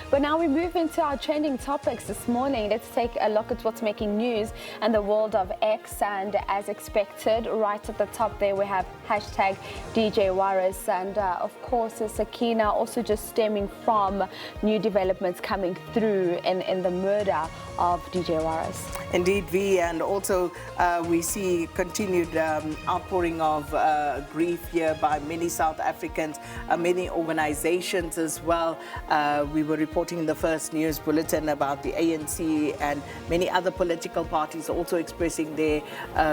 But now we move into our trending topics this morning. Let's take a look at what's making news in the world of X. And as expected, right at the top there we have hashtag DJ Warras. And of course, Sakina also just stemming from new developments coming through in the murder of DJ Warras. Indeed, V, and also we see continued outpouring of grief here by many South Africans, many organizations as well. We were reporting in the first news bulletin about the ANC and many other political parties also expressing their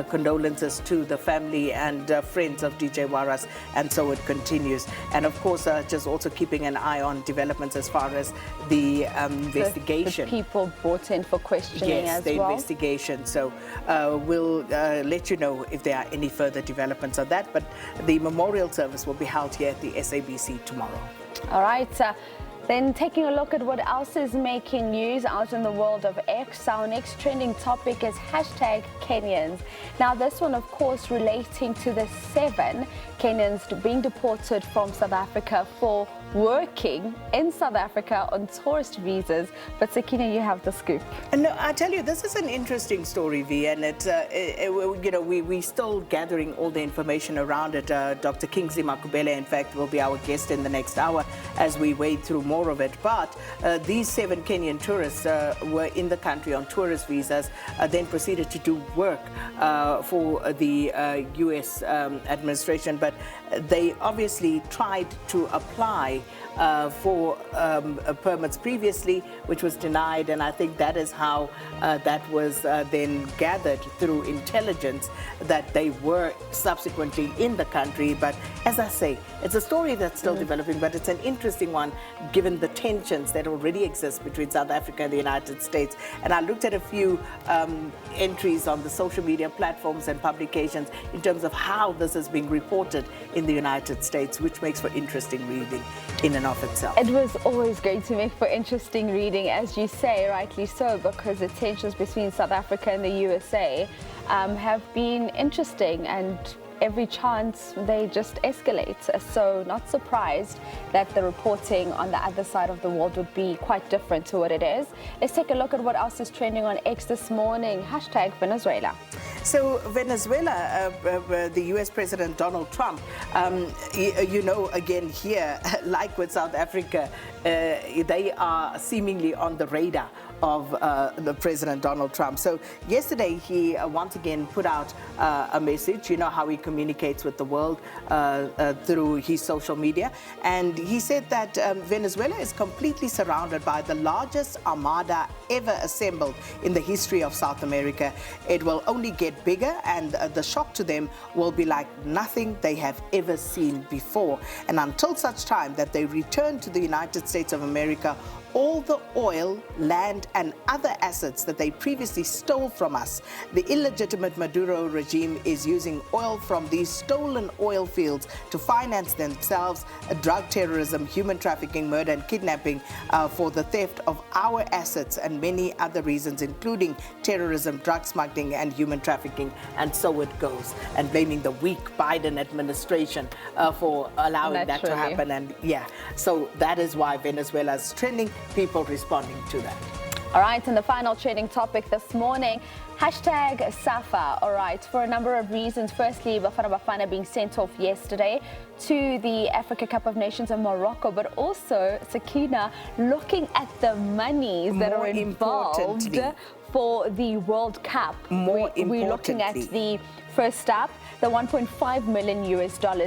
condolences to the family and friends of DJ Warras, and so it continues. And of course, just also keeping an eye on developments as far as the investigation. The people brought in for questioning yes, as the well. Investigation. So we'll let you know if there are any further developments on that. But the memorial service will be held here at the SABC tomorrow. All right. Then taking a look at what else is making news out in the world of X, our next trending topic is hashtag Kenyans. Now this one, of course, relating to the 7 Kenyans being deported from South Africa for working in South Africa on tourist visas. But Sakina, you have the scoop. No, I tell you, this is an interesting story, V, and we're still gathering all the information around it. Dr. Kingsley Makubele, in fact, will be our guest in the next hour as we wade through more of it. But these 7 Kenyan tourists were in the country on tourist visas, then proceeded to do work for the U.S. administration. But they obviously tried to apply for permits previously, which was denied, and I think that is how that was then gathered through intelligence that they were subsequently in the country. But as I say, it's a story that's still developing, but it's an interesting one given the tensions that already exist between South Africa and the United States. And I looked at a few entries on the social media platforms and publications in terms of how this is being reported in the United States, which makes for interesting reading in and of itself. It was always going to make for interesting reading, as you say, rightly so, because the tensions between South Africa and the USA have been interesting, and every chance they just escalate. So not surprised that the reporting on the other side of the world would be quite different to what it is. Let's take a look at what else is trending on X this morning. Hashtag Venezuela. So Venezuela, the US President Donald Trump, again here, like with South Africa, they are seemingly on the radar of the President Donald Trump. So yesterday he once again put out a message. You know how he communicates with the world through his social media, and he said that Venezuela is completely surrounded by the largest armada ever assembled in the history of South America. It will only get bigger, and the shock to them will be like nothing they have ever seen before. And until such time that they return to the United States of America, all the oil, land, and other assets that they previously stole from us. The illegitimate Maduro regime is using oil from these stolen oil fields to finance themselves, drug terrorism, human trafficking, murder, and kidnapping for the theft of our assets and many other reasons, including terrorism, drug smuggling, and human trafficking. And so it goes. And blaming the weak Biden administration for allowing that to happen. And yeah, so that is why Venezuela is trending. People responding to that. All right, and the final trending topic this morning, hashtag SAFA. All right, for a number of reasons. Firstly, Bafana Bafana being sent off yesterday to the Africa Cup of Nations in Morocco, but also, Sakina, looking at the monies that are involved for the World Cup. We're looking at the first up, the $1.5 million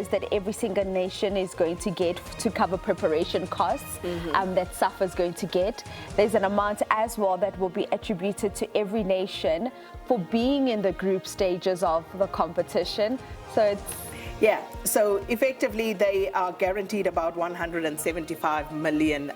that every single nation is going to get to cover preparation costs that SAFA is going to get. There's an amount as well that will be attributed to every nation for being in the group stages of the competition. So it's yeah, so effectively they are guaranteed about 175 million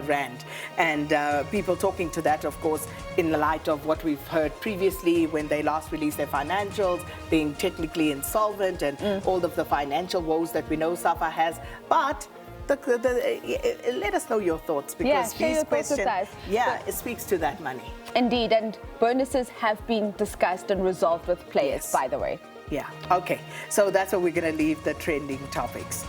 rand. And people talking to that, of course, in the light of what we've heard previously when they last released their financials, being technically insolvent and all of the financial woes that we know SAFA has. But let us know your thoughts, because these questions, it speaks to that money. Indeed, and bonuses have been discussed and resolved with players, by the way. Yeah, okay. So that's where we're going to leave the trending topics.